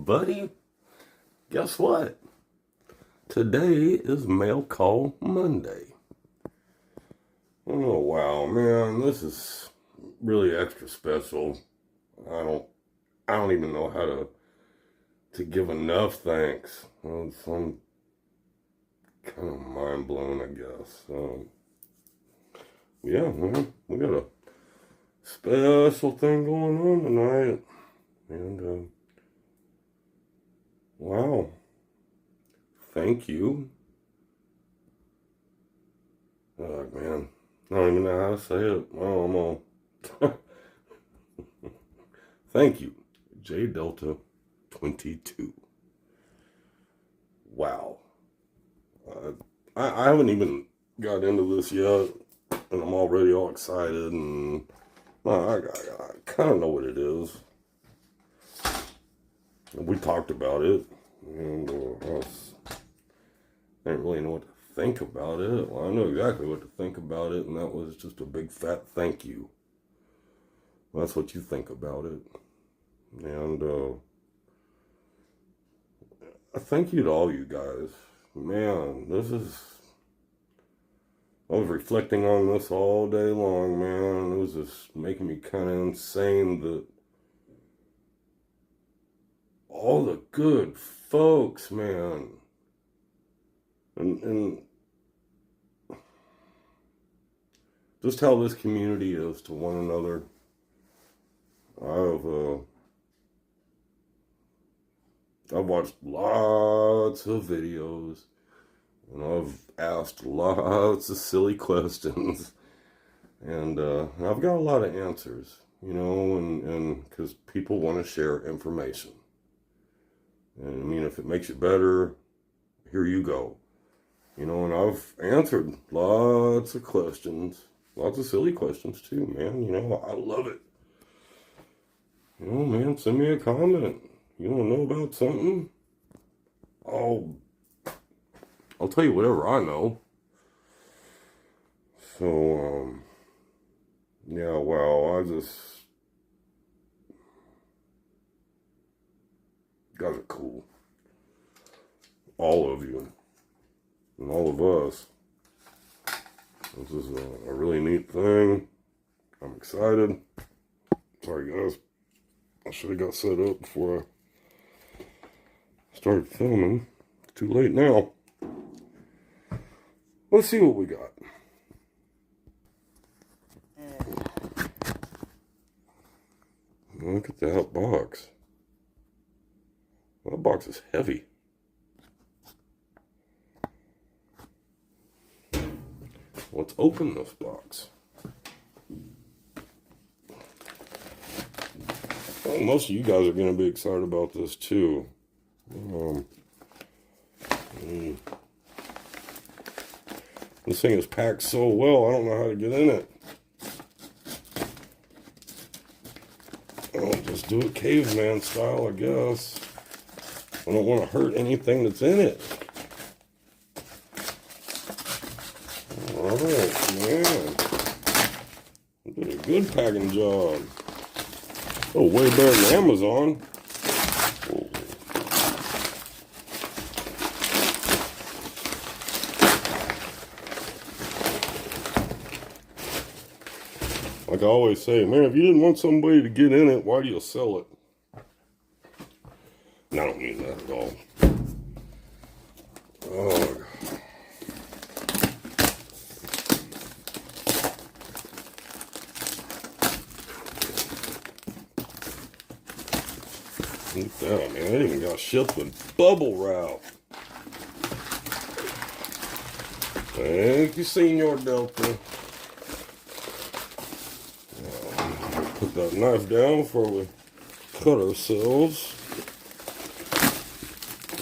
buddy. Guess what? Today is Mail Call Monday. Oh, wow, man, this is really extra special. I don't even know how to give enough thanks. So I'm kind of mind blown, I guess. Yeah, man, we got a special thing going on tonight. And, wow. Thank you. Oh, man. I don't even know how to say it. Oh, I'm all... Thank you, J Delta 22. Wow. I haven't even got into this yet, and I'm already all excited, and I kind of know what it is. We talked about it, and I didn't really know what to think about it. Well, I know exactly what to think about it, and that was just a big fat thank you. That's what you think about it. And a thank you to all you guys. Man, I was reflecting on this all day long, man. It was just making me kind of insane that all the good folks, man, and just how this community is to one another. I've watched lots of videos, and I've asked lots of silly questions, and I've got a lot of answers, and because people want to share information. And I mean, if it makes you better, here you go. And I've answered lots of questions, lots of silly questions too, man. I love it. Man, send me a comment. You want to know about something? I'll tell you whatever I know. So, yeah, wow, you guys are cool. All of you. And all of us. This is a really neat thing. I'm excited. Sorry, guys. I should have got set up before I started filming. It's too late now. Let's see what we got. Look at that box. That box is heavy. Let's open this box. Well, most of you guys are going to be excited about this too. This thing is packed so well, I don't know how to get in it. I'll just do it caveman style, I guess. I don't want to hurt anything that's in it. Alright, man. You did a good packing job. Oh, way better than Amazon. Whoa. Like I always say, man, if you didn't want somebody to get in it, why do you sell it? And I don't mean that at all. Oh, look at that, man. It even got shipped with bubble wrap. Thank you, Senor Delta. Put that knife down before we cut ourselves.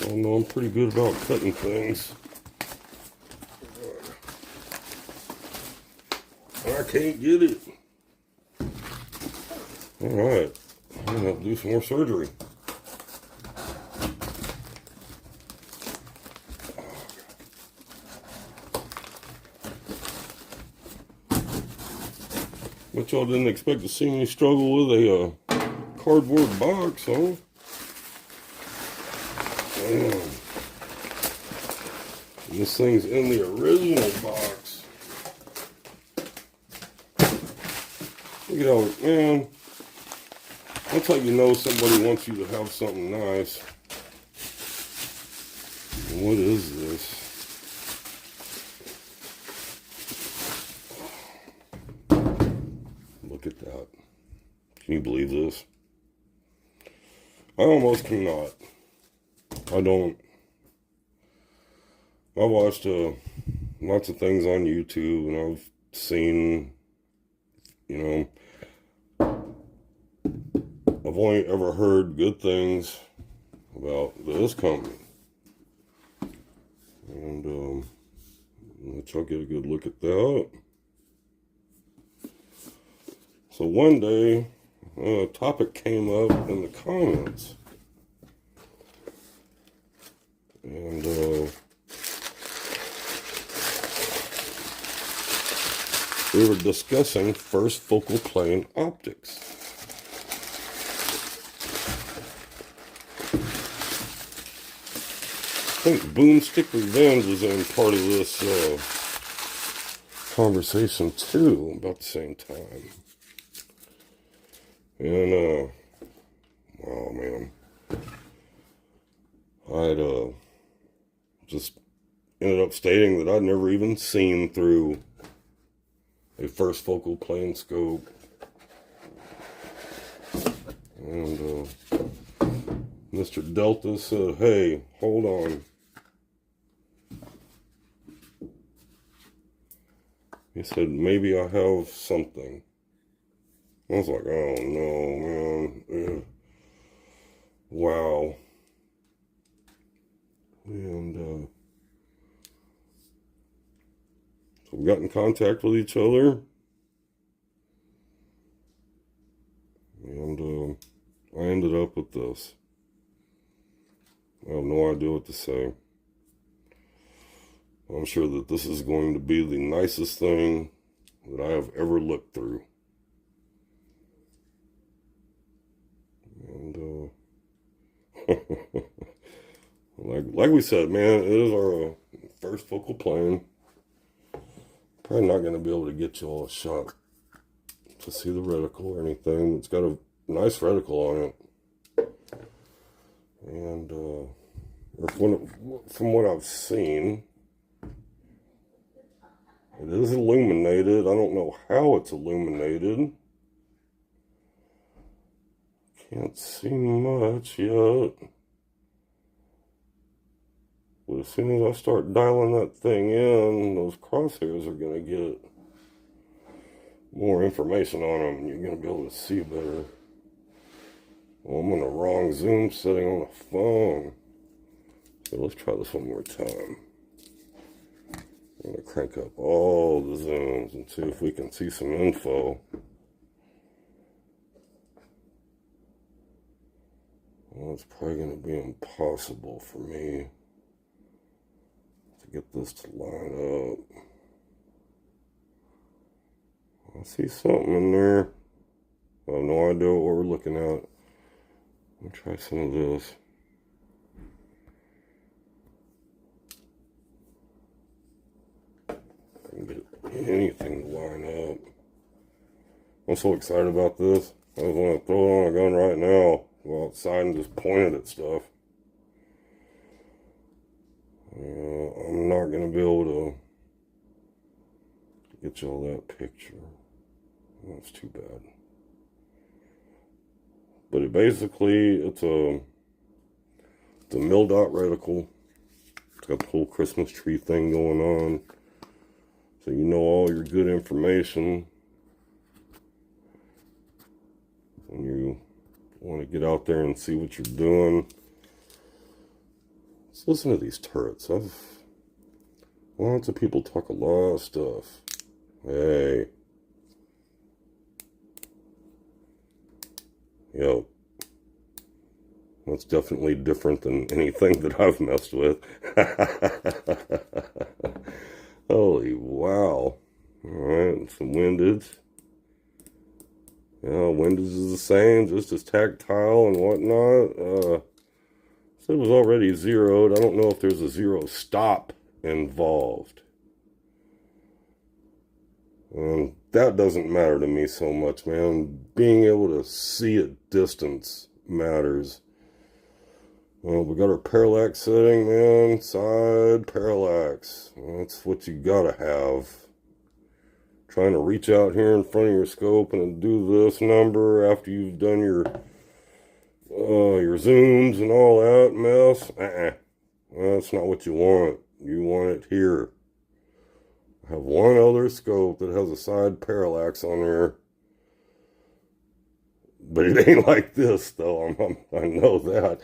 I know I'm pretty good about cutting things. I can't get it. Alright. I'm going to have to do some more surgery. But y'all didn't expect to see me struggle with a cardboard box, huh? And this thing's in the original box. Look at how, man, that's how you know somebody wants you to have something nice. What is this? Look at that. Can you believe this? I almost cannot. I don't. I watched lots of things on YouTube, and I've seen, you know, I've only ever heard good things about this company. And let's all get a good look at that. So one day, a topic came up in the comments. And we were discussing first focal plane optics. I think Boomstick Revenge was in part of this conversation too, about the same time. And, oh man, I'd just ended up stating that I'd never even seen through a first focal plane scope. And Mr. Delta said, hey, hold on. He said, maybe I have something. I was like, oh no, man. Ugh. Wow. And so we got in contact with each other. And I ended up with this. I have no idea what to say. I'm sure that this is going to be the nicest thing that I have ever looked through. And like we said, man, it is our first focal plane. Probably not going to be able to get you all a shot to see the reticle or anything. It's got a nice reticle on it. And from what I've seen, it is illuminated. I don't know how it's illuminated. Can't see much yet. But as soon as I start dialing that thing in, those crosshairs are going to get more information on them, and you're going to be able to see better. Well, I'm on the wrong zoom setting on the phone. So let's try this one more time. I'm going to crank up all the zooms and see if we can see some info. Well, it's probably going to be impossible for me to get this to line up. I see something in there. I have no idea what we're looking at. Let me try some of this. I can get anything to line up. I'm so excited about this. I just want to throw it on a gun right now. Go outside and just point it at stuff. I'm not going to be able to get y'all that picture. That's too bad. But it's a mil-dot reticle. It's got the whole Christmas tree thing going on. So you know all your good information when you want to get out there and see what you're doing. Let's listen to these turrets. Lots of people talk a lot of stuff. Hey. Yo. That's definitely different than anything that I've messed with. Holy wow. Alright, some windage. Yeah, windage is the same, just as tactile and whatnot. So it was already zeroed. I don't know if there's a zero stop involved. And that doesn't matter to me so much, man. Being able to see at distance matters. Well, we got our parallax setting, man. Side parallax. That's what you gotta have. Trying to reach out here in front of your scope and do this number after you've done your zooms and all that mess. That's not what you want. You want it here. I have one other scope that has a side parallax on there. But it ain't like this, though. I know that.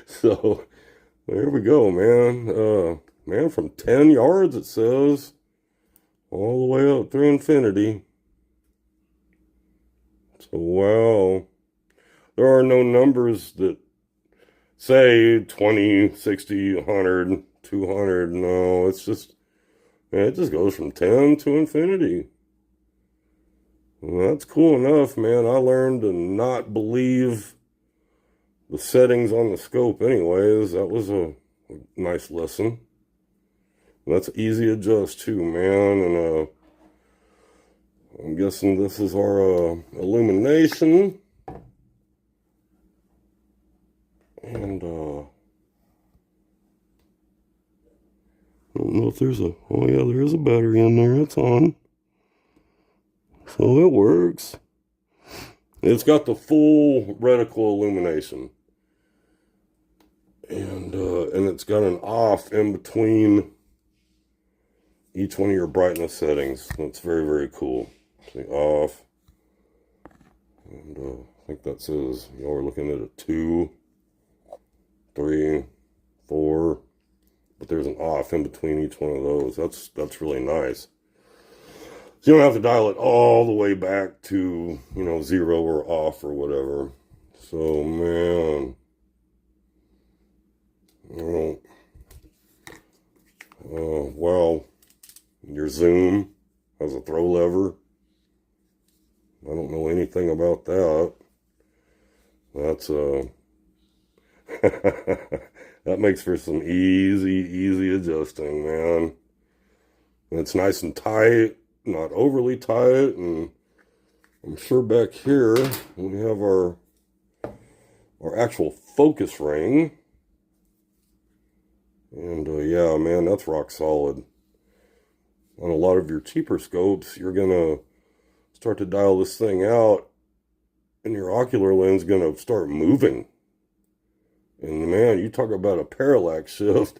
So, there we go, man. Man, from 10 yards, it says, all the way up through infinity. So, wow. There are no numbers that say 20, 60, 100, 200. No, it's just, man, it just goes from 10 to infinity. Well, that's cool enough, man. I learned to not believe the settings on the scope anyways. That was a nice lesson. That's easy adjust too, man. And I'm guessing this is our illumination. And I don't know if there's a, oh yeah, there is a battery in there. It's on. So it works. It's got the full reticle illumination. And it's got an off in between each one of your brightness settings. That's very, very cool. See, off. And I think that says, y'all are looking at a 2, 3, 4. But there's an off in between each one of those. That's really nice. So you don't have to dial it all the way back to, 0 or off or whatever. So, man. Well, your zoom has a throw lever. I don't know anything about that. That's, that makes for some easy adjusting, man. And it's nice and tight. Not overly tight, and I'm sure back here we have our actual focus ring, and yeah, man, that's rock solid. On a lot of your cheaper scopes, you're gonna start to dial this thing out, and your ocular lens gonna start moving. And man, you talk about a parallax shift.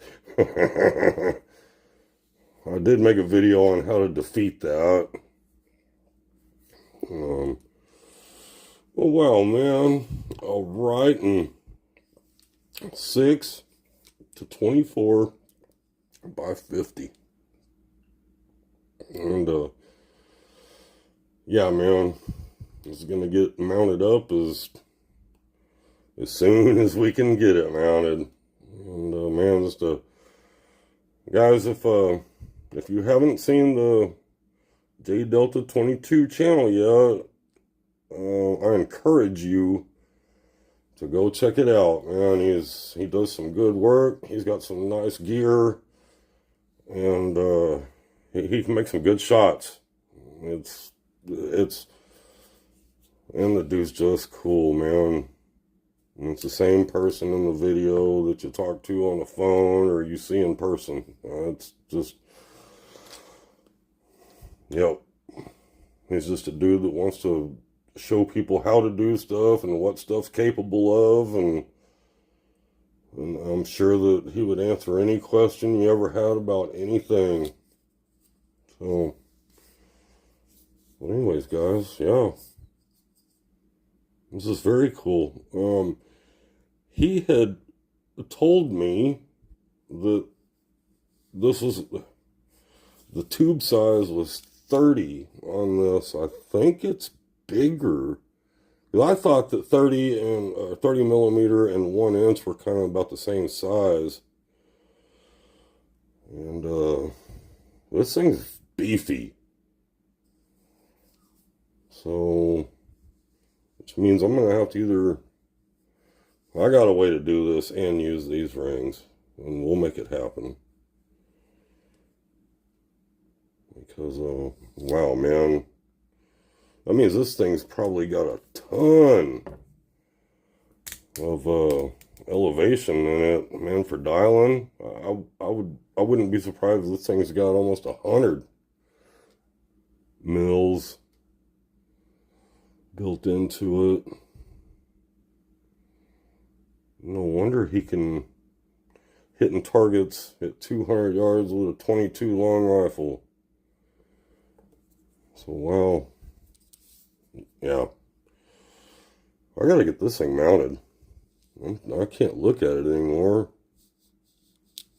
I did make a video on how to defeat that. Oh, wow, man. All right, and 6 to 24 by 50. And, yeah, man, it's going to get mounted up as soon as we can get it mounted. And, man, just, guys, if you haven't seen the J Delta 22 channel yet, I encourage you to go check it out, man. He does some good work. He's got some nice gear, and he can make some good shots. It's and the dude's just cool, man. And it's the same person in the video that you talk to on the phone or you see in person. It's just, yep. He's just a dude that wants to show people how to do stuff and what stuff's capable of, and I'm sure that he would answer any question you ever had about anything. So, but anyways, guys, yeah. This is very cool. He had told me that this was, the tube size was 30 on this. I think it's bigger. I thought that 30 and 30 millimeter and 1 inch were kind of about the same size. And this thing's beefy. So, which means I'm gonna have to either I got a way to do this and use these rings, and we'll make it happen. Because, wow, man. That means this thing's probably got a ton of elevation in it, man. For dialing, I wouldn't be surprised if this thing's got almost 100 mils built into it. No wonder he can hitting targets at 200 yards with a 22 long rifle. So, wow. Yeah. I gotta get this thing mounted. I can't look at it anymore.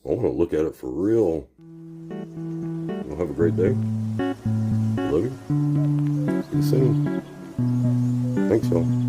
I want to look at it for real. Well, have a great day. Love you. See you soon. Thanks, y'all.